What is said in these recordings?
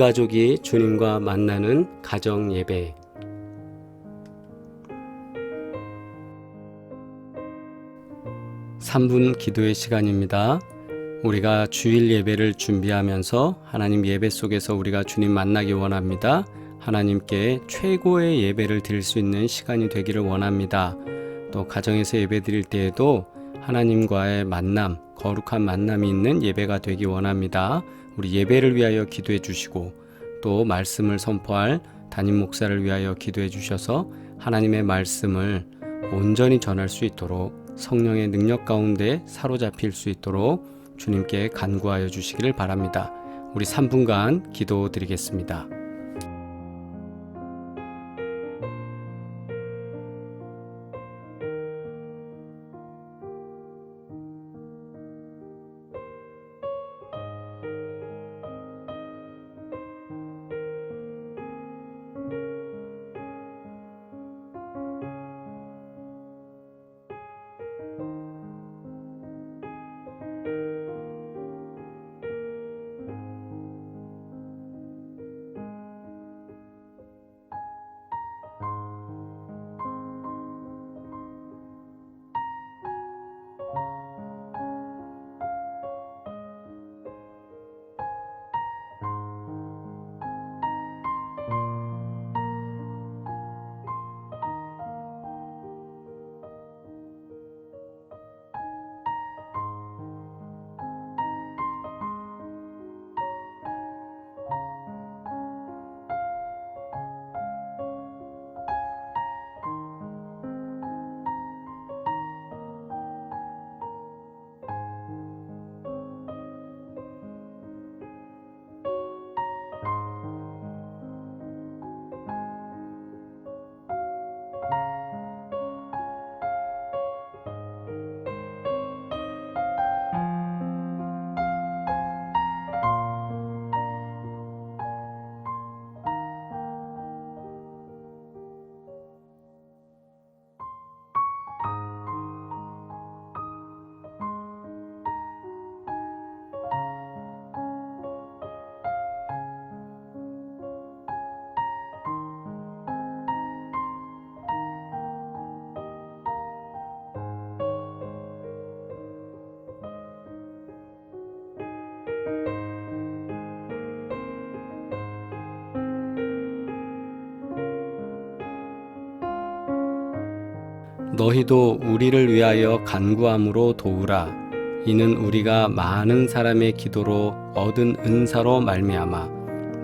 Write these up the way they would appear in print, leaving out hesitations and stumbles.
가족이 주님과 만나는 가정 예배. (3분) 기도의 시간입니다. 우리가 주일 예배를 준비하면서 하나님 예배 속에서 우리가 주님 만나기 원합니다. 하나님께 최고의 예배를 드릴 수 있는 시간이 되기를 원합니다. 또 가정에서 예배 드릴 때에도 하나님과의 만남, 거룩한 만남이 있는 예배가 되기 원합니다. 우리 예배를 위하여 기도해 주시고 또 말씀을 선포할 담임 목사를 위하여 기도해 주셔서 하나님의 말씀을 온전히 전할 수 있도록 성령의 능력 가운데 사로잡힐 수 있도록 주님께 간구하여 주시기를 바랍니다. 우리 3분간 기도 드리겠습니다. 너희도 우리를 위하여 간구함으로 도우라. 이는 우리가 많은 사람의 기도로 얻은 은사로 말미암아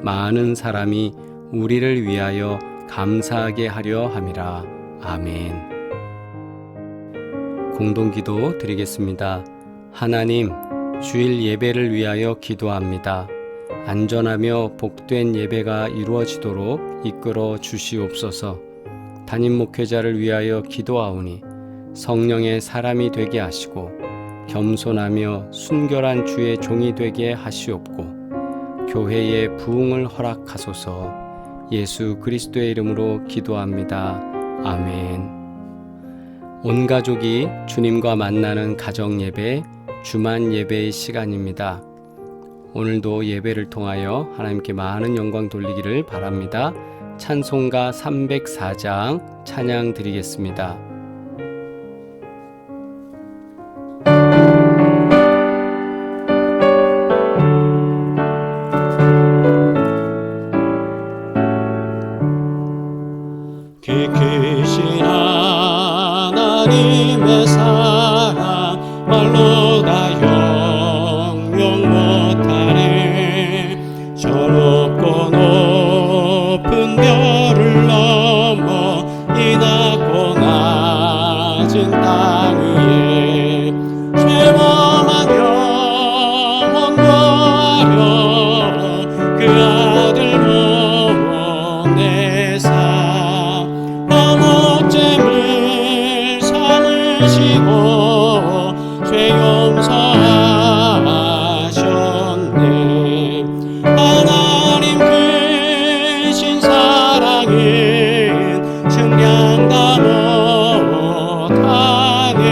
많은 사람이 우리를 위하여 감사하게 하려 함이라. 아멘. 공동기도 드리겠습니다. 하나님, 주일 예배를 위하여 기도합니다. 안전하며 복된 예배가 이루어지도록 이끌어 주시옵소서. 담임 목회자를 위하여 기도하오니 성령의 사람이 되게 하시고 겸손하며 순결한 주의 종이 되게 하시옵고 교회의 부흥을 허락하소서. 예수 그리스도의 이름으로 기도합니다. 아멘. 온 가족이 주님과 만나는 가정 예배, 주만 예배의 시간입니다. 오늘도 예배를 통하여 하나님께 많은 영광 돌리기를 바랍니다. 찬송가 304장 찬양 드리겠습니다. 크신 하나님의 사랑 말로 다 형용 못하네. 저높고 높은 별을 넘어 이 낮고 낮은 땅 위에 죄범한 영혼 구하려 그 아들 보내사 어묵잼을 삼으시고 죄 용서하셨네. 하나님 크신 사랑은 측량 다 못하네.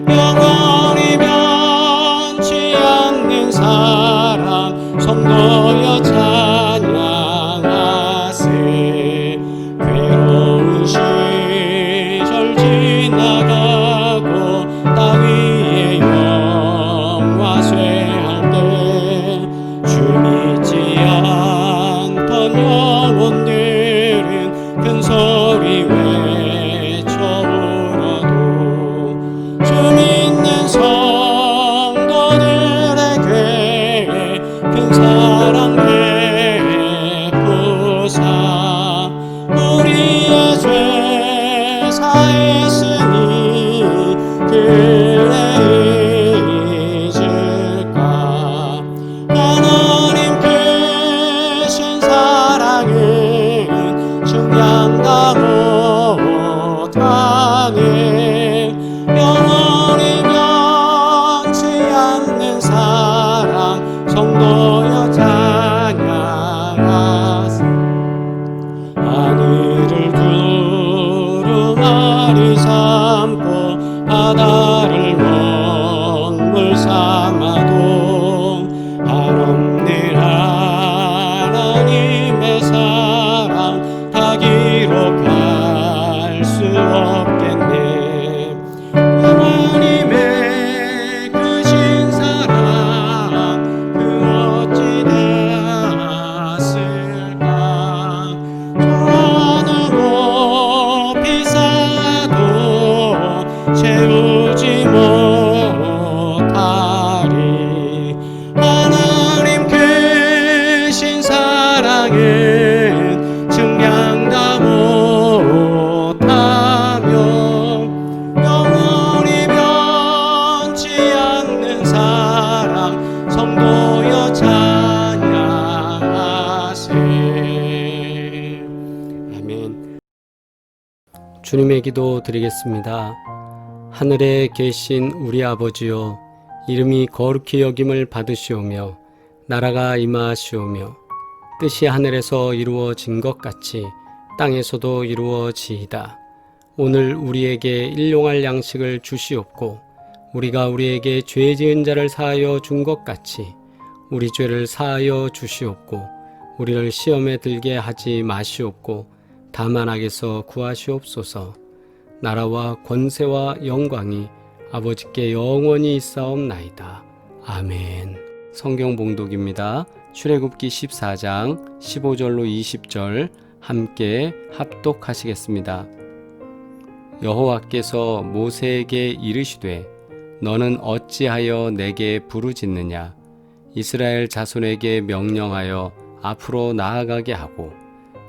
영원히 변치 않는 사랑 성도여 참 다했으니 그래 잊을까. 하나님 크신 사랑은 증량다 못하네. 영원히 변치 않는 사랑 성도여 찬양하세. 하늘을 두루마리 삼고 바다를 먹물 삼아도 한없는 하나님의 사랑 다 기록할 수 없겠네. 하나님의 크신 사랑 그 어찌 닿았을까. 천으로 비싸도 채우지 못하리. 하나님 크신 사랑은 증량다 못하며 영원히 변치 않는 사랑 성도여 찬양하세. 아멘. 주님의 기도 드리겠습니다. 하늘에 계신 우리 아버지여, 이름이 거룩히 여김을 받으시오며 나라가 임하시오며 뜻이 하늘에서 이루어진 것 같이 땅에서도 이루어지이다. 오늘 우리에게 일용할 양식을 주시옵고 우리가 우리에게 죄 지은 자를 사하여 준 것 같이 우리 죄를 사하여 주시옵고 우리를 시험에 들게 하지 마시옵고 다만 악에서 구하시옵소서. 나라와 권세와 영광이 아버지께 영원히 있사옵나이다. 아멘. 성경 봉독입니다. 출애굽기 14장 15절로 20절 함께 합독하시겠습니다. 여호와께서 모세에게 이르시되 너는 어찌하여 내게 부르짖느냐. 이스라엘 자손에게 명령하여 앞으로 나아가게 하고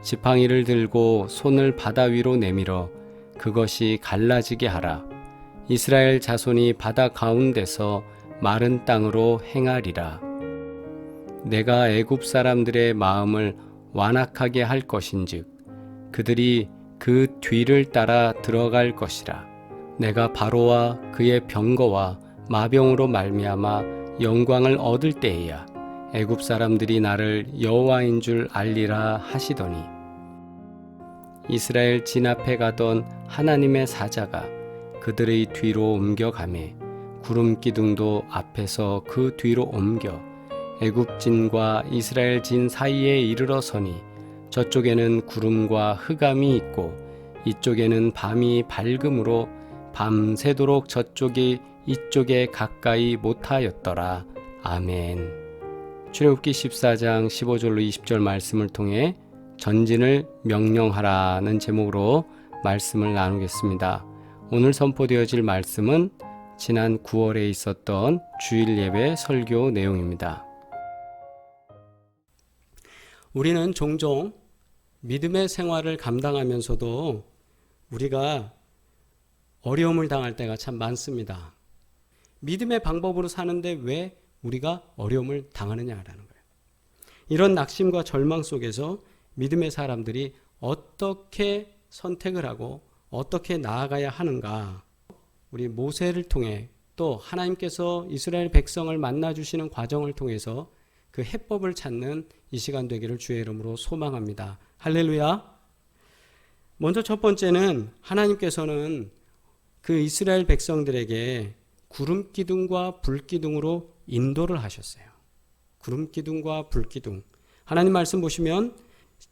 지팡이를 들고 손을 바다 위로 내밀어 그것이 갈라지게 하라. 이스라엘 자손이 바다 가운데서 마른 땅으로 행하리라. 내가 애굽 사람들의 마음을 완악하게 할 것인즉 그들이 그 뒤를 따라 들어갈 것이라. 내가 바로와 그의 병거와 마병으로 말미암아 영광을 얻을 때에야 애굽 사람들이 나를 여호와인 줄 알리라 하시더니 이스라엘 진 앞에 가던 하나님의 사자가 그들의 뒤로 옮겨가매 구름 기둥도 앞에서 그 뒤로 옮겨 애굽 진과 이스라엘 진 사이에 이르러 서니 저쪽에는 구름과 흑암이 있고 이쪽에는 밤이 밝음으로 밤새도록 저쪽이 이쪽에 가까이 못하였더라. 아멘. 출애굽기 14장 15절로 20절 말씀을 통해 전진을 명령하라는 제목으로 말씀을 나누겠습니다. 오늘 선포되어질 말씀은 지난 9월에 있었던 주일 예배 설교 내용입니다. 우리는 종종 믿음의 생활을 감당하면서도 우리가 어려움을 당할 때가 참 많습니다. 믿음의 방법으로 사는데 왜 우리가 어려움을 당하느냐라는 거예요. 이런 낙심과 절망 속에서 믿음의 사람들이 어떻게 선택을 하고 어떻게 나아가야 하는가. 우리 모세를 통해 또 하나님께서 이스라엘 백성을 만나주시는 과정을 통해서 그 해법을 찾는 이 시간 되기를 주의 이름으로 소망합니다. 할렐루야. 먼저 첫 번째는 하나님께서는 그 이스라엘 백성들에게 구름 기둥과 불 기둥으로 인도를 하셨어요. 구름 기둥과 불 기둥. 하나님 말씀 보시면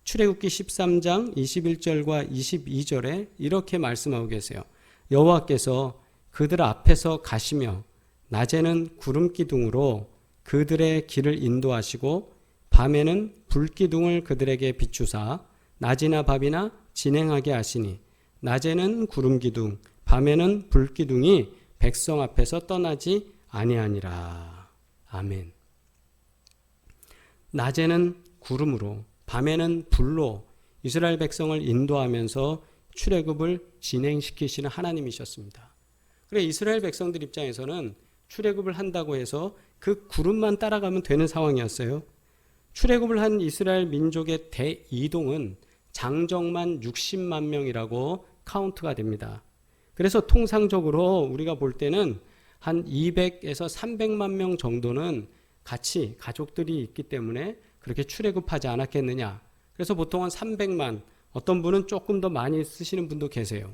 출애굽기 13장 21절과 22절에 이렇게 말씀하고 계세요. 여호와께서 그들 앞에서 가시며 낮에는 구름 기둥으로 그들의 길을 인도하시고 밤에는 불 기둥을 그들에게 비추사 낮이나 밤이나 진행하게 하시니 낮에는 구름 기둥 밤에는 불 기둥이 백성 앞에서 떠나지 아니하니라. 아멘. 낮에는 구름으로 밤에는 불로 이스라엘 백성을 인도하면서 출애굽을 진행시키시는 하나님이셨습니다. 그래 이스라엘 백성들 입장에서는 출애굽을 한다고 해서 그 구름만 따라가면 되는 상황이었어요. 출애굽을 한 이스라엘 민족의 대이동은 장정만 60만 명이라고 카운트가 됩니다. 그래서 통상적으로 우리가 볼 때는 한 200에서 300만 명 정도는 같이 가족들이 있기 때문에 그렇게 출애굽하지 않았겠느냐. 그래서 보통은 300만, 어떤 분은 조금 더 많이 쓰시는 분도 계세요.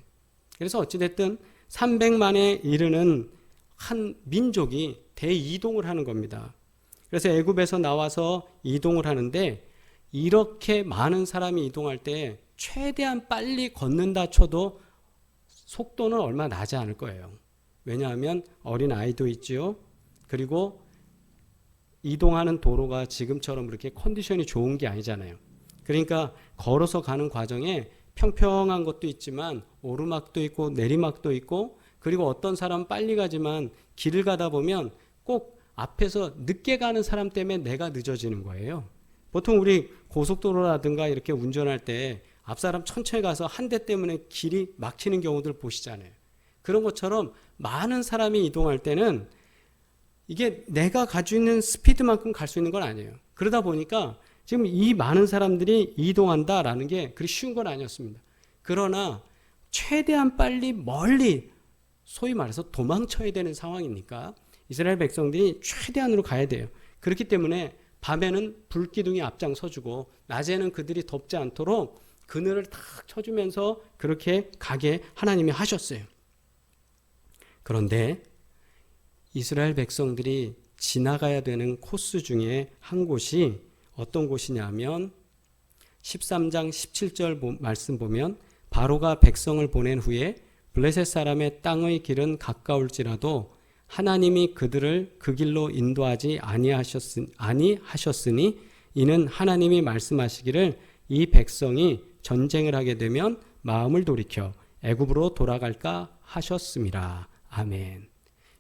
그래서 어찌됐든 300만에 이르는 한 민족이 대이동을 하는 겁니다. 그래서 애굽에서 나와서 이동을 하는데 이렇게 많은 사람이 이동할 때 최대한 빨리 걷는다 쳐도 속도는 얼마 나지 않을 거예요. 왜냐하면 어린 아이도 있지요. 그리고 이동하는 도로가 지금처럼 그렇게 컨디션이 좋은 게 아니잖아요. 그러니까 걸어서 가는 과정에 평평한 것도 있지만 오르막도 있고 내리막도 있고 그리고 어떤 사람은 빨리 가지만 길을 가다 보면 꼭 앞에서 늦게 가는 사람 때문에 내가 늦어지는 거예요. 보통 우리 고속도로라든가 이렇게 운전할 때 앞사람 천천히 가서 한 대 때문에 길이 막히는 경우들 보시잖아요. 그런 것처럼 많은 사람이 이동할 때는 이게 내가 가지고 있는 스피드만큼 갈 수 있는 건 아니에요. 그러다 보니까 지금 이 많은 사람들이 이동한다라는 게 그리 쉬운 건 아니었습니다. 그러나 최대한 빨리 멀리 소위 말해서 도망쳐야 되는 상황이니까 이스라엘 백성들이 최대한으로 가야 돼요. 그렇기 때문에 밤에는 불기둥이 앞장서주고 낮에는 그들이 덥지 않도록 그늘을 탁 쳐주면서 그렇게 가게 하나님이 하셨어요. 그런데 이스라엘 백성들이 지나가야 되는 코스 중에 한 곳이 어떤 곳이냐면 13장 17절 말씀 보면 바로가 백성을 보낸 후에 블레셋 사람의 땅의 길은 가까울지라도 하나님이 그들을 그 길로 인도하지 아니하셨으니 이는 하나님이 말씀하시기를 이 백성이 전쟁을 하게 되면 마음을 돌이켜 애굽으로 돌아갈까 하셨습니다. 아멘.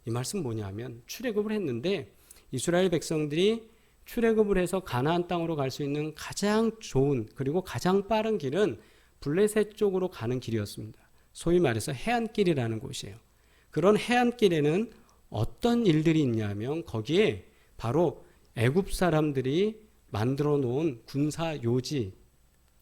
이 말씀 뭐냐면 출애굽을 했는데 이스라엘 백성들이 출애굽을 해서 가나안 땅으로 갈 수 있는 가장 좋은 그리고 가장 빠른 길은 블레셋 쪽으로 가는 길이었습니다. 소위 말해서 해안길이라는 곳이에요. 그런 해안길에는 어떤 일들이 있냐면 거기에 바로 애굽 사람들이 만들어 놓은 군사 요지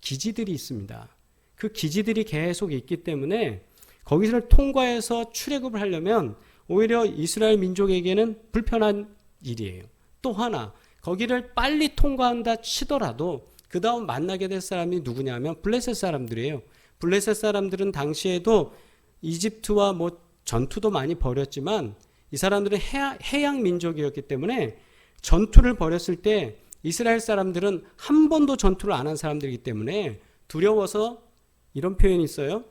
기지들이 있습니다. 그 기지들이 계속 있기 때문에 거기를 통과해서 출애굽을 하려면 오히려 이스라엘 민족에게는 불편한 일이에요. 또 하나 거기를 빨리 통과한다 치더라도 그 다음 만나게 될 사람이 누구냐면 블레셋 사람들이에요. 블레셋 사람들은 당시에도 이집트와 전투도 많이 벌였지만 이 사람들은 해양 민족이었기 때문에 전투를 벌였을 때 이스라엘 사람들은 한 번도 전투를 안 한 사람들이기 때문에 두려워서 이런 표현이 있어요.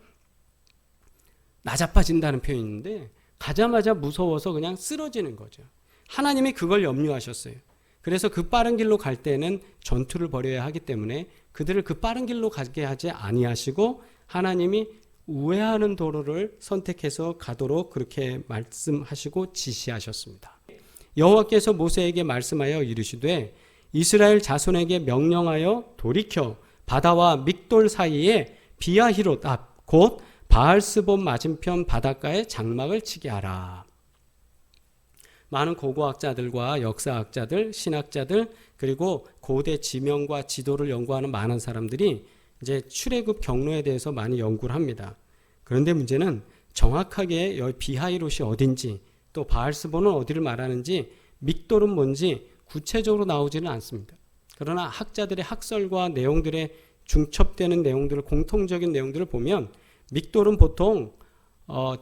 나자빠진다는 표현이 있는데 가자마자 무서워서 그냥 쓰러지는 거죠. 하나님이 그걸 염려하셨어요. 그래서 그 빠른 길로 갈 때는 전투를 벌여야 하기 때문에 그들을 그 빠른 길로 가게 하지 아니하시고 하나님이 우회하는 도로를 선택해서 가도록 그렇게 말씀하시고 지시하셨습니다. 여호와께서 모세에게 말씀하여 이르시되 이스라엘 자손에게 명령하여 돌이켜 바다와 믹돌 사이에 비아히롯 앞 곧 바알스본 맞은편 바닷가에 장막을 치게 하라. 많은 고고학자들과 역사학자들, 신학자들 그리고 고대 지명과 지도를 연구하는 많은 사람들이 이제 출애굽 경로에 대해서 많이 연구를 합니다. 그런데 문제는 정확하게 여기 비하이롯이 어딘지 또 바알스본은 어디를 말하는지 믹돌은 뭔지 구체적으로 나오지는 않습니다. 그러나 학자들의 학설과 내용들의 중첩되는 내용들을 공통적인 내용들을 보면 믹돌은 보통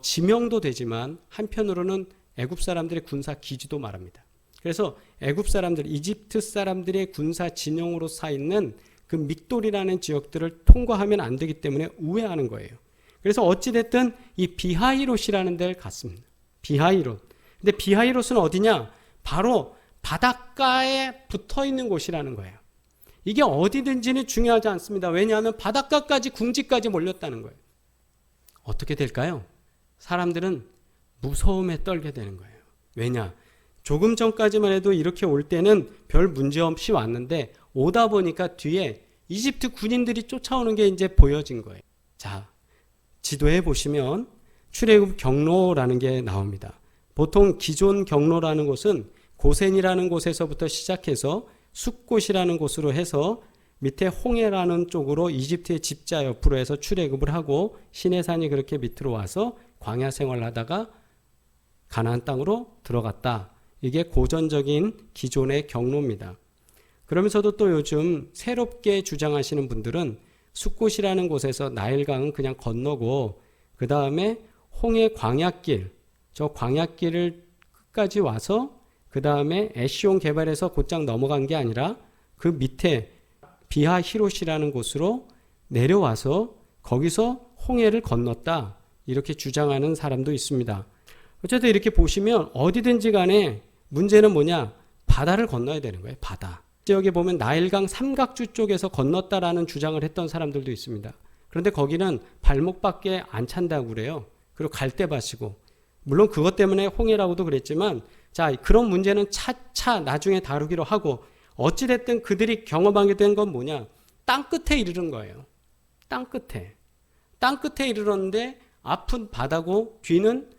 지명도 되지만 한편으로는 애굽 사람들의 군사 기지도 말합니다. 그래서 애굽 사람들, 이집트 사람들의 군사 진영으로 사 있는 그 믹돌이라는 지역들을 통과하면 안 되기 때문에 우회하는 거예요. 그래서 어찌됐든 이 비하이롯이라는 데를 갔습니다. 비하이롯. 근데 비하이롯은 어디냐? 바로 바닷가에 붙어 있는 곳이라는 거예요. 이게 어디든지는 중요하지 않습니다. 왜냐하면 바닷가까지 궁지까지 몰렸다는 거예요. 어떻게 될까요? 사람들은 무서움에 떨게 되는 거예요. 왜냐? 조금 전까지만 해도 이렇게 올 때는 별 문제 없이 왔는데 오다 보니까 뒤에 이집트 군인들이 쫓아오는 게 이제 보여진 거예요. 자, 지도에 보시면 출애굽 경로라는 게 나옵니다. 보통 기존 경로라는 곳은 고센이라는 곳에서부터 시작해서 숫곳이라는 곳으로 해서 밑에 홍해라는 쪽으로 이집트의 집자 옆으로 해서 출애굽을 하고 시내산이 그렇게 밑으로 와서 광야 생활을 하다가 가나안 땅으로 들어갔다. 이게 고전적인 기존의 경로입니다. 그러면서도 또 요즘 새롭게 주장하시는 분들은 숫곳이라는 곳에서 나일강은 그냥 건너고 그 다음에 홍해 광야길, 저 광야길을 끝까지 와서 그 다음에 에시온 개발에서 곧장 넘어간 게 아니라 그 밑에 비하 히롯이라는 곳으로 내려와서 거기서 홍해를 건넜다. 이렇게 주장하는 사람도 있습니다. 어쨌든 이렇게 보시면 어디든지 간에 문제는 뭐냐? 바다를 건너야 되는 거예요. 바다. 지역에 보면 나일강 삼각주 쪽에서 건넜다라는 주장을 했던 사람들도 있습니다. 그런데 거기는 발목밖에 안 찬다고 그래요. 그리고 갈대밭이고 물론 그것 때문에 홍해라고도 그랬지만 자, 그런 문제는 차차 나중에 다루기로 하고 어찌됐든 그들이 경험하게 된 건 뭐냐? 땅 끝에 이르는 거예요. 땅 끝에. 땅 끝에 이르렀는데 앞은 바다고 뒤는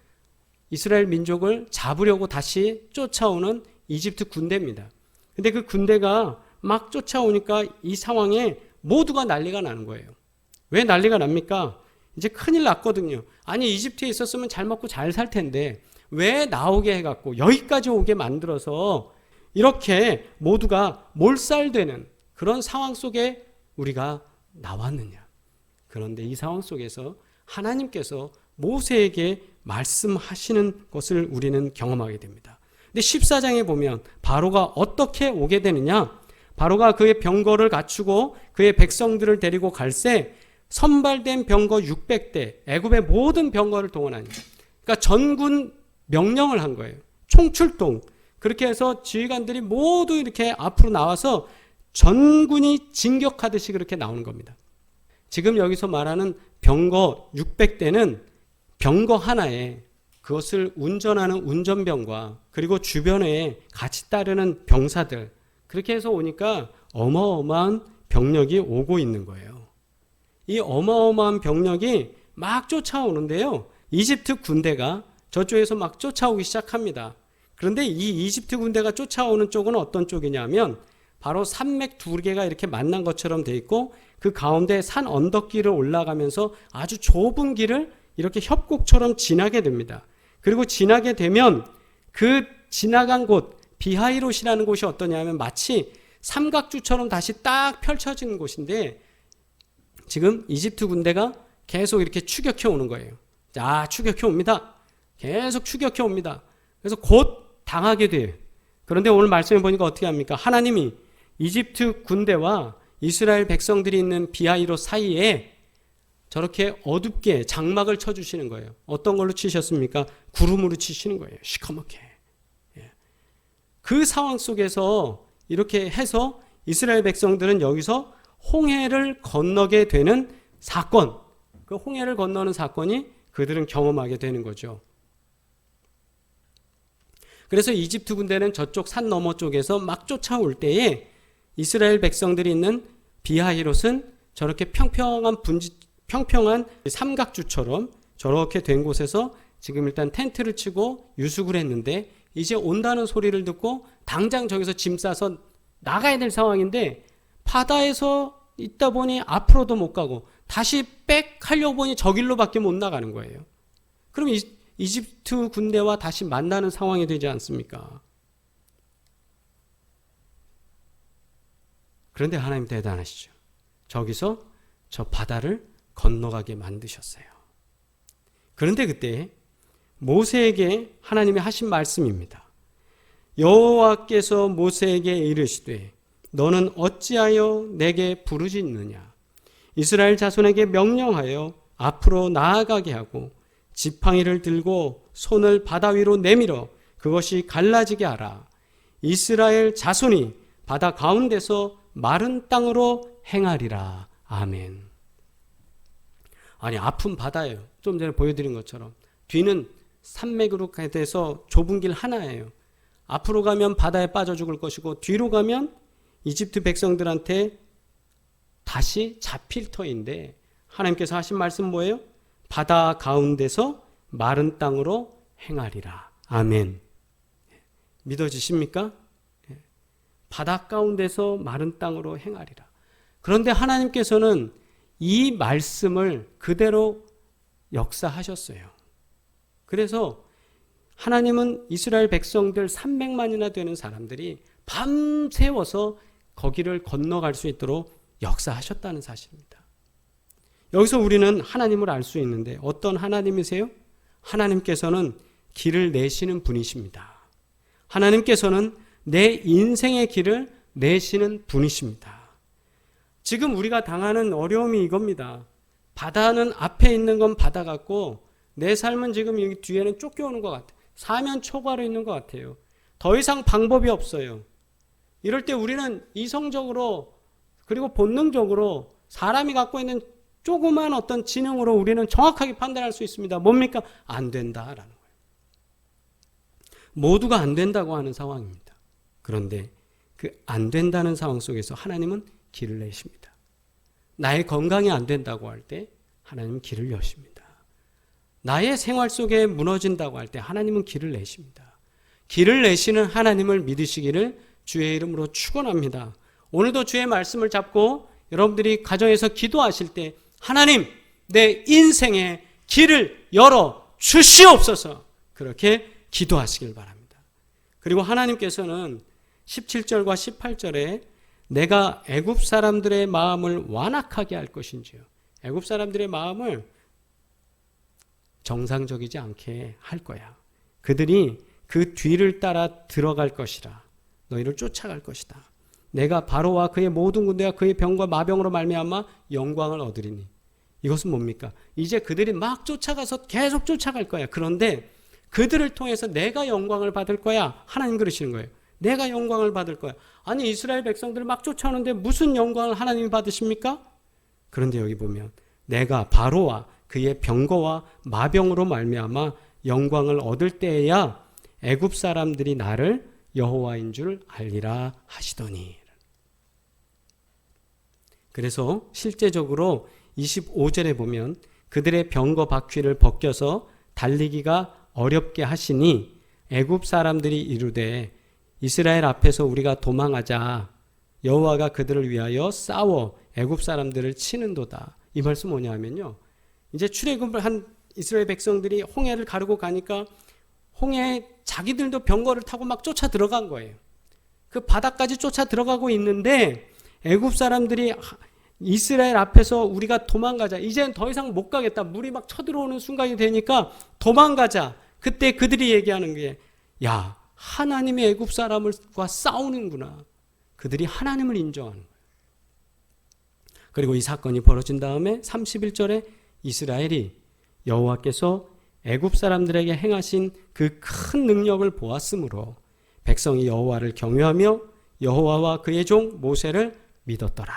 이스라엘 민족을 잡으려고 다시 쫓아오는 이집트 군대입니다. 근데 그 군대가 막 쫓아오니까 이 상황에 모두가 난리가 나는 거예요. 왜 난리가 납니까? 이제 큰일 났거든요. 아니 이집트에 있었으면 잘 먹고 잘 살 텐데 왜 나오게 해갖고 여기까지 오게 만들어서 이렇게 모두가 몰살되는 그런 상황 속에 우리가 나왔느냐. 그런데 이 상황 속에서 하나님께서 모세에게 말씀하시는 것을 우리는 경험하게 됩니다. 근데 14장에 보면 바로가 어떻게 오게 되느냐? 바로가 그의 병거를 갖추고 그의 백성들을 데리고 갈새 선발된 병거 600대, 애굽의 모든 병거를 동원하니. 그러니까 전군 명령을 한 거예요. 총출동. 그렇게 해서 지휘관들이 모두 이렇게 앞으로 나와서 전군이 진격하듯이 그렇게 나오는 겁니다. 지금 여기서 말하는 병거 600대는 병거 하나에 그것을 운전하는 운전병과 그리고 주변에 같이 따르는 병사들 그렇게 해서 오니까 어마어마한 병력이 오고 있는 거예요. 이 어마어마한 병력이 막 쫓아오는데요. 이집트 군대가 저쪽에서 막 쫓아오기 시작합니다. 그런데 이 이집트 군대가 쫓아오는 쪽은 어떤 쪽이냐면 바로 산맥 두 개가 이렇게 만난 것처럼 돼 있고 그 가운데 산 언덕길을 올라가면서 아주 좁은 길을 이렇게 협곡처럼 지나게 됩니다. 그리고 지나게 되면 그 지나간 곳 비하이롯이라는 곳이 어떠냐면 마치 삼각주처럼 다시 딱 펼쳐지는 곳인데 지금 이집트 군대가 계속 이렇게 추격해 오는 거예요. 자, 추격해 옵니다. 계속 추격해 옵니다. 그래서 곧 당하게 돼요. 그런데 오늘 말씀해 보니까 어떻게 합니까? 하나님이 이집트 군대와 이스라엘 백성들이 있는 비하이롯 사이에 저렇게 어둡게 장막을 쳐주시는 거예요. 어떤 걸로 치셨습니까? 구름으로 치시는 거예요. 시커멓게. 그 상황 속에서 이렇게 해서 이스라엘 백성들은 여기서 홍해를 건너게 되는 사건, 그 홍해를 건너는 사건이 그들은 경험하게 되는 거죠. 그래서 이집트 군대는 저쪽 산 너머 쪽에서 막 쫓아올 때에 이스라엘 백성들이 있는 비하히롯은 저렇게 평평한 삼각주처럼 저렇게 된 곳에서 지금 일단 텐트를 치고 유숙을 했는데 이제 온다는 소리를 듣고 당장 저기서 짐 싸서 나가야 될 상황인데 바다에서 있다 보니 앞으로도 못 가고 다시 백 하려고 보니 저 길로밖에 못 나가는 거예요. 그럼 이집트 군대와 다시 만나는 상황이 되지 않습니까? 그런데 하나님 대단하시죠. 저기서 저 바다를 건너가게 만드셨어요. 그런데 그때 모세에게 하나님이 하신 말씀입니다. 여호와께서 모세에게 이르시되 너는 어찌하여 내게 부르짖느냐? 이스라엘 자손에게 명령하여 앞으로 나아가게 하고 지팡이를 들고 손을 바다 위로 내밀어 그것이 갈라지게 하라. 이스라엘 자손이 바다 가운데서 마른 땅으로 행하리라. 아멘. 아니 아픈 바다예요. 좀 전에 보여드린 것처럼 뒤는 산맥으로 돼서 좁은 길 하나예요. 앞으로 가면 바다에 빠져 죽을 것이고 뒤로 가면 이집트 백성들한테 다시 잡힐 터인데 하나님께서 하신 말씀 뭐예요? 바다 가운데서 마른 땅으로 행하리라. 아멘. 믿어지십니까? 바다 가운데서 마른 땅으로 행하리라. 그런데 하나님께서는 이 말씀을 그대로 역사하셨어요. 그래서 하나님은 이스라엘 백성들 300만이나 되는 사람들이 밤새워서 거기를 건너갈 수 있도록 역사하셨다는 사실입니다. 여기서 우리는 하나님을 알 수 있는데 어떤 하나님이세요? 하나님께서는 길을 내시는 분이십니다. 하나님께서는 내 인생의 길을 내시는 분이십니다. 지금 우리가 당하는 어려움이 이겁니다. 바다는 앞에 있는 건 바다 같고 내 삶은 지금 여기 뒤에는 쫓겨오는 것 같아요. 사면 초과로 있는 것 같아요. 더 이상 방법이 없어요. 이럴 때 우리는 이성적으로 그리고 본능적으로 사람이 갖고 있는 조그만 어떤 지능으로 우리는 정확하게 판단할 수 있습니다. 뭡니까? 안 된다라는 거예요. 모두가 안 된다고 하는 상황입니다. 그런데 그 안 된다는 상황 속에서 하나님은 길을 내십니다. 나의 건강이 안 된다고 할 때 하나님은 길을 여십니다. 나의 생활 속에 무너진다고 할 때 하나님은 길을 내십니다. 길을 내시는 하나님을 믿으시기를 주의 이름으로 축원합니다. 오늘도 주의 말씀을 잡고 여러분들이 가정에서 기도하실 때 하나님 내 인생에 길을 열어 주시옵소서 그렇게 기도하시길 바랍니다. 그리고 하나님께서는 17절과 18절에 내가 애굽 사람들의 마음을 완악하게 할 것인지요. 애굽 사람들의 마음을 정상적이지 않게 할 거야. 그들이 그 뒤를 따라 들어갈 것이라. 너희를 쫓아갈 것이다. 내가 바로와 그의 모든 군대와 그의 병과 마병으로 말미암아 영광을 얻으리니. 이것은 뭡니까? 이제 그들이 막 쫓아가서 계속 쫓아갈 거야. 그런데 그들을 통해서 내가 영광을 받을 거야. 하나님 그러시는 거예요. 내가 영광을 받을 거야. 아니 이스라엘 백성들을 막 쫓아오는데 무슨 영광을 하나님이 받으십니까? 그런데 여기 보면 내가 바로와 그의 병거와 마병으로 말미암아 영광을 얻을 때에야 애굽 사람들이 나를 여호와인 줄 알리라 하시더니. 그래서 실제적으로 25절에 보면 그들의 병거 바퀴를 벗겨서 달리기가 어렵게 하시니 애굽 사람들이 이르되 이스라엘 앞에서 우리가 도망하자 여호와가 그들을 위하여 싸워 애굽 사람들을 치는도다. 이 말씀 뭐냐면요. 이제 출애굽을 한 이스라엘 백성들이 홍해를 가르고 가니까 홍해에 자기들도 병거를 타고 막 쫓아 들어간 거예요. 그 바다까지 쫓아 들어가고 있는데 애굽 사람들이 이스라엘 앞에서 우리가 도망가자. 이제는 더 이상 못 가겠다. 물이 막 쳐들어오는 순간이 되니까 도망가자. 그때 그들이 얘기하는 게 야, 하나님의 애굽 사람과 싸우는구나. 그들이 하나님을 인정하는 거예요. 그리고 이 사건이 벌어진 다음에 31절에 이스라엘이 여호와께서 애굽 사람들에게 행하신 그 큰 능력을 보았으므로 백성이 여호와를 경외하며 여호와와 그의 종 모세를 믿었더라.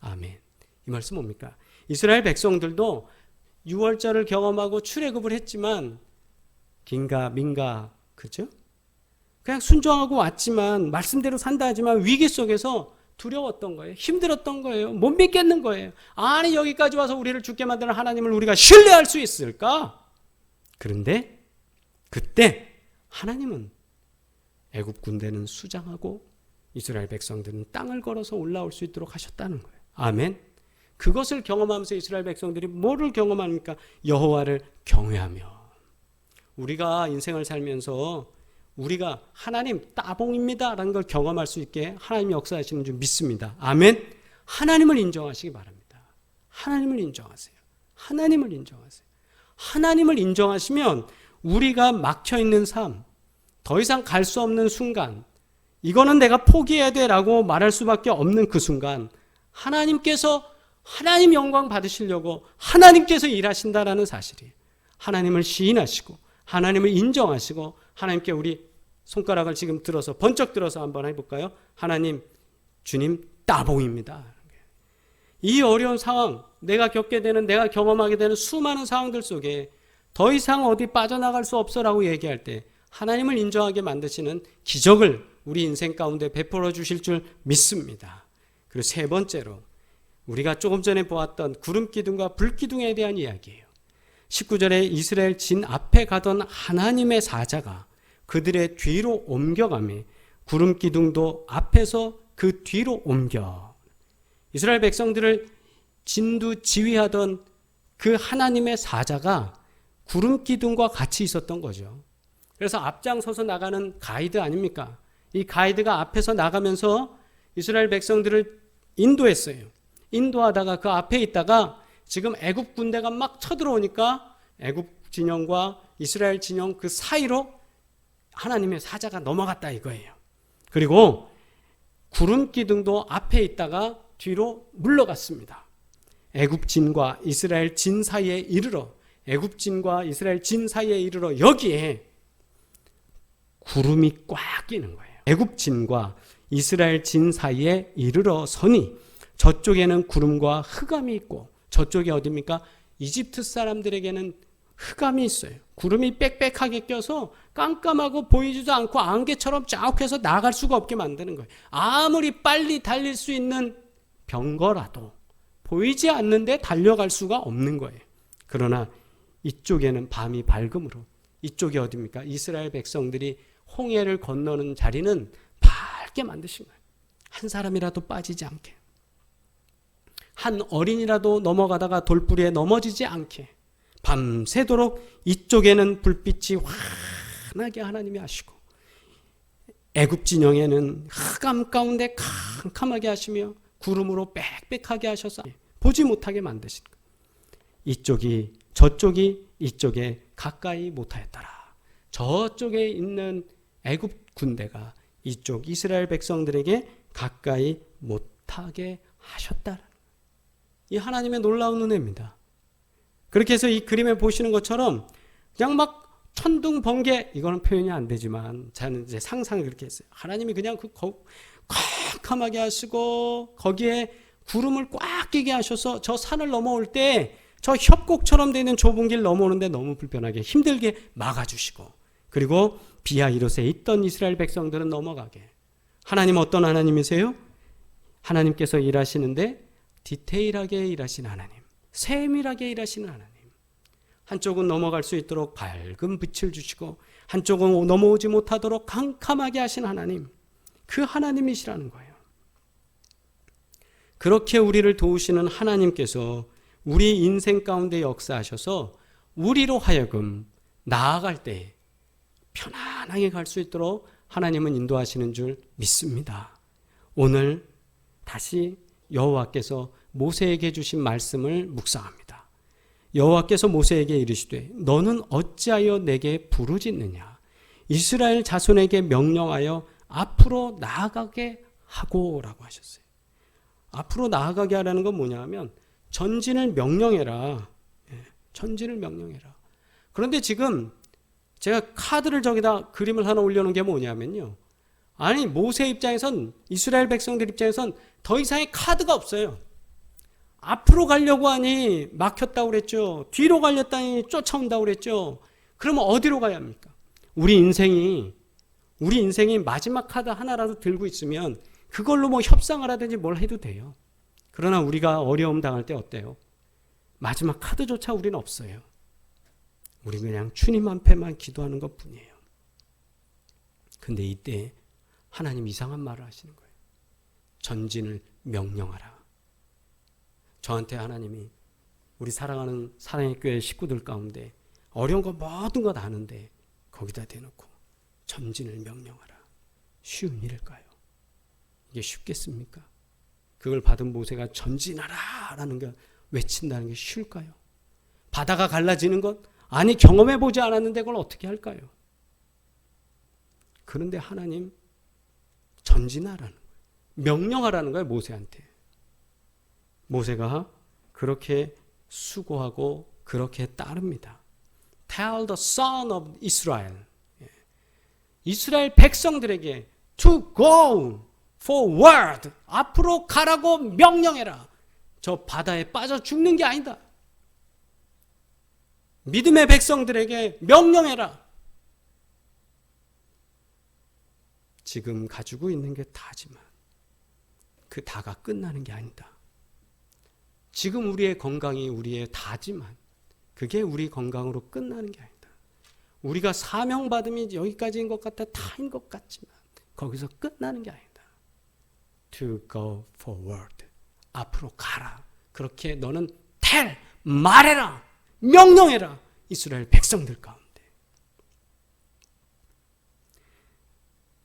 아멘. 이 말씀 뭡니까? 이스라엘 백성들도 6월절을 경험하고 출애굽을 했지만 긴가 민가 그죠? 그냥 순종하고 왔지만 말씀대로 산다 하지만 위기 속에서 두려웠던 거예요. 힘들었던 거예요. 못 믿겠는 거예요. 아니 여기까지 와서 우리를 죽게 만드는 하나님을 우리가 신뢰할 수 있을까? 그런데 그때 하나님은 애굽 군대는 수장하고 이스라엘 백성들은 땅을 걸어서 올라올 수 있도록 하셨다는 거예요. 아멘. 그것을 경험하면서 이스라엘 백성들이 뭐를 경험합니까? 여호와를 경외하며. 우리가 인생을 살면서 우리가 하나님 따봉입니다 라는 걸 경험할 수 있게 하나님이 역사하시는 줄 믿습니다. 아멘. 하나님을 인정하시기 바랍니다. 하나님을 인정하세요. 하나님을 인정하세요. 하나님을 인정하시면 우리가 막혀있는 삶, 더 이상 갈 수 없는 순간, 이거는 내가 포기해야 돼 라고 말할 수밖에 없는 그 순간 하나님께서 하나님 영광 받으시려고 하나님께서 일하신다라는 사실이에요. 하나님을 시인하시고 하나님을 인정하시고 하나님께 우리 손가락을 지금 들어서 번쩍 들어서 한번 해볼까요? 하나님, 주님 따봉입니다. 이 어려운 상황, 내가 겪게 되는, 내가 경험하게 되는 수많은 상황들 속에 더 이상 어디 빠져나갈 수 없어라고 얘기할 때 하나님을 인정하게 만드시는 기적을 우리 인생 가운데 베풀어 주실 줄 믿습니다. 그리고 세 번째로 우리가 조금 전에 보았던 구름 기둥과 불 기둥에 대한 이야기예요. 19절에 이스라엘 진 앞에 가던 하나님의 사자가 그들의 뒤로 옮겨가며 구름 기둥도 앞에서 그 뒤로 옮겨. 이스라엘 백성들을 진두 지휘하던 그 하나님의 사자가 구름 기둥과 같이 있었던 거죠. 그래서 앞장서서 나가는 가이드 아닙니까? 이 가이드가 앞에서 나가면서 이스라엘 백성들을 인도했어요. 인도하다가 그 앞에 있다가 지금 애굽 군대가 막 쳐들어오니까 애굽 진영과 이스라엘 진영 그 사이로 하나님의 사자가 넘어갔다 이거예요. 그리고 구름 기둥도 앞에 있다가 뒤로 물러갔습니다. 애굽 진과 이스라엘 진 사이에 이르러, 애굽 진과 이스라엘 진 사이에 이르러 여기에 구름이 꽉 끼는 거예요. 애굽 진과 이스라엘 진 사이에 이르러 서니 저쪽에는 구름과 흑암이 있고, 저쪽이 어디입니까? 이집트 사람들에게는 흑암이 있어요. 구름이 빽빽하게 껴서 깜깜하고 보이지도 않고 안개처럼 자욱해서 나갈 수가 없게 만드는 거예요. 아무리 빨리 달릴 수 있는 병거라도 보이지 않는데 달려갈 수가 없는 거예요. 그러나 이쪽에는 밤이 밝음으로, 이쪽이 어디입니까? 이스라엘 백성들이 홍해를 건너는 자리는 밝게 만드신 거예요. 한 사람이라도 빠지지 않게, 한 어린이라도 넘어가다가 돌부리에 넘어지지 않게 밤새도록 이쪽에는 불빛이 환하게 하나님이 하시고, 애굽 진영에는 흑암 가운데 캄캄하게 하시며 구름으로 빽빽하게 하셔서 보지 못하게 만드신 거예요. 이쪽이 저쪽이 이쪽에 가까이 못하였더라. 저쪽에 있는 애굽 군대가 이쪽 이스라엘 백성들에게 가까이 못하게 하셨다. 이 하나님의 놀라운 은혜입니다. 그렇게 해서 이 그림에 보시는 것처럼 그냥 막 천둥 번개, 이거는 표현이 안 되지만 저는 이제 상상을 그렇게 했어요. 하나님이 그냥 그 캄캄하게 하시고 거기에 구름을 꽉 끼게 하셔서 저 산을 넘어올 때 저 협곡처럼 되는 좁은 길 넘어오는데 너무 불편하게 힘들게 막아주시고, 그리고 비하이롯에 있던 이스라엘 백성들은 넘어가게. 하나님 어떤 하나님이세요? 하나님께서 일하시는데 디테일하게 일하시는 하나님, 세밀하게 일하시는 하나님. 한쪽은 넘어갈 수 있도록 밝은 빛을 주시고 한쪽은 넘어오지 못하도록 캄캄하게 하신 하나님, 그 하나님이시라는 거예요. 그렇게 우리를 도우시는 하나님께서 우리 인생 가운데 역사하셔서 우리로 하여금 나아갈 때 편안하게 갈 수 있도록 하나님은 인도하시는 줄 믿습니다. 오늘 다시 여호와께서 모세에게 주신 말씀을 묵상합니다. 여호와께서 모세에게 이르시되 너는 어찌하여 내게 부르짖느냐? 이스라엘 자손에게 명령하여 앞으로 나아가게 하고라고 하셨어요. 앞으로 나아가게 하라는 건 뭐냐 하면 전진을 명령해라. 전진을 명령해라. 그런데 지금 제가 카드를 저기다 그림을 하나 올려놓은 게 뭐냐면요, 아니 모세 입장에선, 이스라엘 백성들 입장에선 더 이상의 카드가 없어요. 앞으로 가려고 하니 막혔다고 그랬죠. 뒤로 가려다니 쫓아온다고 그랬죠. 그러면 어디로 가야 합니까? 우리 인생이 마지막 카드 하나라도 들고 있으면 그걸로 뭐 협상을 하든지 뭘 해도 돼요. 그러나 우리가 어려움 당할 때 어때요? 마지막 카드조차 우리는 없어요. 우리 그냥 주님 앞에만 기도하는 것 뿐이에요. 근데 이때 하나님 이상한 말을 하시는 거예요. 전진을 명령하라. 저한테 하나님이 우리 사랑하는 사랑의 교회 식구들 가운데 어려운 거 모든 것 아는데 거기다 대놓고 전진을 명령하라. 쉬운 일일까요? 이게 쉽겠습니까? 그걸 받은 모세가 전진하라 라는 거 외친다는 게 쉬울까요? 바다가 갈라지는 것? 아니 경험해보지 않았는데 그걸 어떻게 할까요? 그런데 하나님 전진하라는 거예요. 명령하라는 거예요, 모세한테. 모세가 그렇게 수고하고 그렇게 따릅니다. Tell the son of Israel. 이스라엘 백성들에게 to go forward. 앞으로 가라고 명령해라. 저 바다에 빠져 죽는 게 아니다. 믿음의 백성들에게 명령해라. 지금 가지고 있는 게 다지만 그 다가 끝나는 게 아니다. 지금 우리의 건강이 우리의 다지만 그게 우리 건강으로 끝나는 게 아니다. 우리가 사명받음이 여기까지인 것 같아 다인 것 같지만 거기서 끝나는 게 아니다. To go forward. 앞으로 가라. 그렇게 너는 말해라. 명령해라. 이스라엘 백성들 가운데.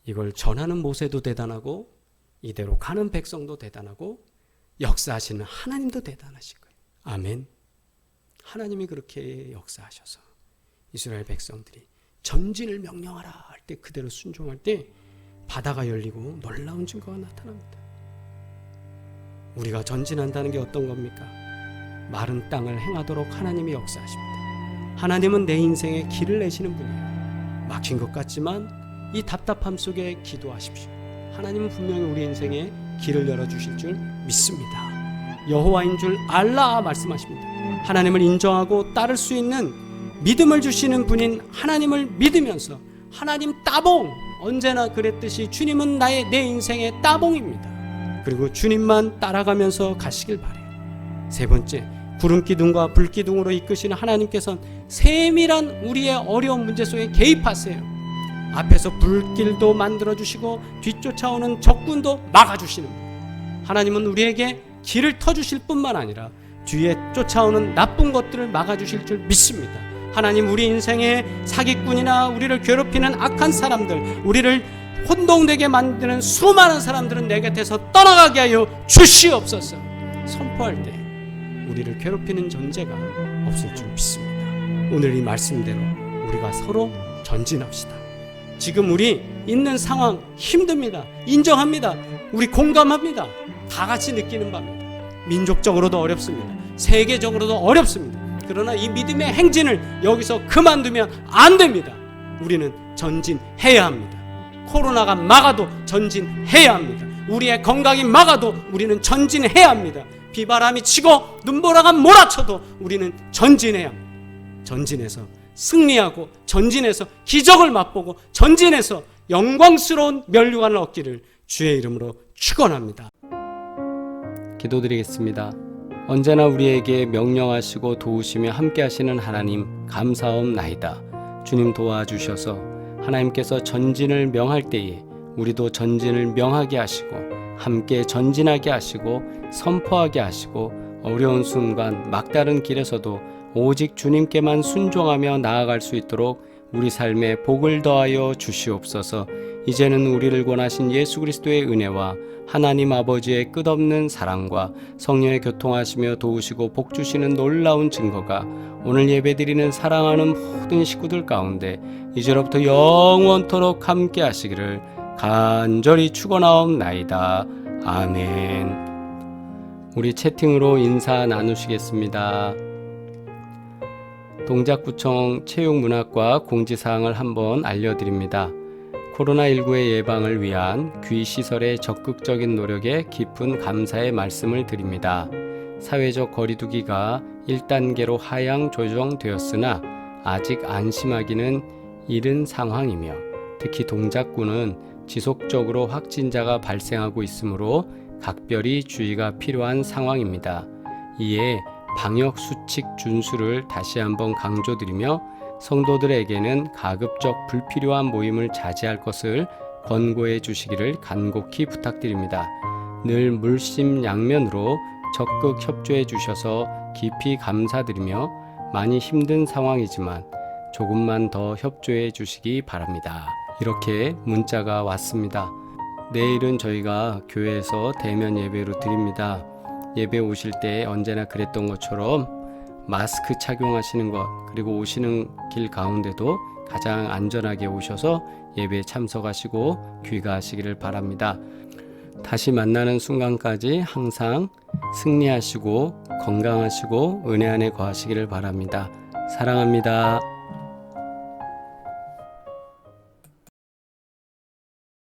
이걸 전하는 모세도 대단하고 이대로 가는 백성도 대단하고 역사하시는 하나님도 대단하신 거예요. 아멘. 하나님이 그렇게 역사하셔서 이스라엘 백성들이 전진을 명령하라 할 때 그대로 순종할 때 바다가 열리고 놀라운 증거가 나타납니다. 우리가 전진한다는 게 어떤 겁니까? 마른 땅을 행하도록 하나님이 역사하십니다. 하나님은 내 인생에 길을 내시는 분이에요. 막힌 것 같지만 이 답답함 속에 기도하십시오. 하나님은 분명히 우리 인생에 길을 열어주실 줄 믿습니다. 여호와인 줄 알라 말씀하십니다. 하나님을 인정하고 따를 수 있는 믿음을 주시는 분인 하나님을 믿으면서 하나님 따봉! 언제나 그랬듯이 주님은 내 인생의 따봉입니다. 그리고 주님만 따라가면서 가시길 바래요. 세 번째, 구름기둥과 불기둥으로 이끄시는 하나님께서는 세밀한 우리의 어려운 문제 속에 개입하세요. 앞에서 불길도 만들어주시고 뒤쫓아오는 적군도 막아주시는 분. 하나님은 우리에게 길을 터주실 뿐만 아니라 뒤에 쫓아오는 나쁜 것들을 막아주실 줄 믿습니다. 하나님, 우리 인생에 사기꾼이나 우리를 괴롭히는 악한 사람들, 우리를 혼동되게 만드는 수많은 사람들은 내 곁에서 떠나가게 하여 주시옵소서. 선포할 때 우리를 괴롭히는 존재가 없을 줄 믿습니다. 오늘 이 말씀대로 우리가 서로 전진합시다. 지금 우리 있는 상황 힘듭니다. 인정합니다. 우리 공감합니다. 다 같이 느끼는 바입니다. 민족적으로도 어렵습니다. 세계적으로도 어렵습니다. 그러나 이 믿음의 행진을 여기서 그만두면 안 됩니다. 우리는 전진해야 합니다. 코로나가 막아도 전진해야 합니다. 우리의 건강이 막아도 우리는 전진해야 합니다. 비바람이 치고 눈보라가 몰아쳐도 우리는 전진해야 합니다. 전진해서 승리하고 전진해서 기적을 맛보고 전진해서 영광스러운 면류관을 얻기를 주의 이름으로 축원합니다. 기도드리겠습니다. 언제나 우리에게 명령하시고 도우시며 함께 하시는 하나님 감사옵나이다. 주님 도와주셔서 하나님께서 전진을 명할 때에 우리도 전진을 명하게 하시고 함께 전진하게 하시고 선포하게 하시고 어려운 순간 막다른 길에서도 오직 주님께만 순종하며 나아갈 수 있도록 우리 삶에 복을 더하여 주시옵소서. 이제는 우리를 권하신 예수 그리스도의 은혜와 하나님 아버지의 끝없는 사랑과 성령의 교통하시며 도우시고 복 주시는 놀라운 증거가 오늘 예배드리는 사랑하는 모든 식구들 가운데 이제로부터 영원토록 함께 하시기를 간절히 축원하옵나이다. 아멘. 우리 채팅으로 인사 나누시겠습니다. 동작구청 체육문학과 공지사항을 한번 알려드립니다. 코로나19의 예방을 위한 귀시설의 적극적인 노력에 깊은 감사의 말씀을 드립니다. 사회적 거리두기가 1단계로 하향 조정되었으나 아직 안심하기는 이른 상황이며 특히 동작구는 지속적으로 확진자가 발생하고 있으므로 각별히 주의가 필요한 상황입니다. 이에 방역 수칙 준수를 다시 한번 강조드리며 성도들에게는 가급적 불필요한 모임을 자제할 것을 권고해 주시기를 간곡히 부탁드립니다. 늘 물심양면으로 적극 협조해 주셔서 깊이 감사드리며 많이 힘든 상황이지만 조금만 더 협조해 주시기 바랍니다. 이렇게 문자가 왔습니다. 내일은 저희가 교회에서 대면 예배로 드립니다. 예배 오실 때 언제나 그랬던 것처럼 마스크 착용하시는 것, 그리고 오시는 길 가운데도 가장 안전하게 오셔서 예배에 참석하시고 귀가하시기를 바랍니다. 다시 만나는 순간까지 항상 승리하시고 건강하시고 은혜 안에 거하시기를 바랍니다. 사랑합니다.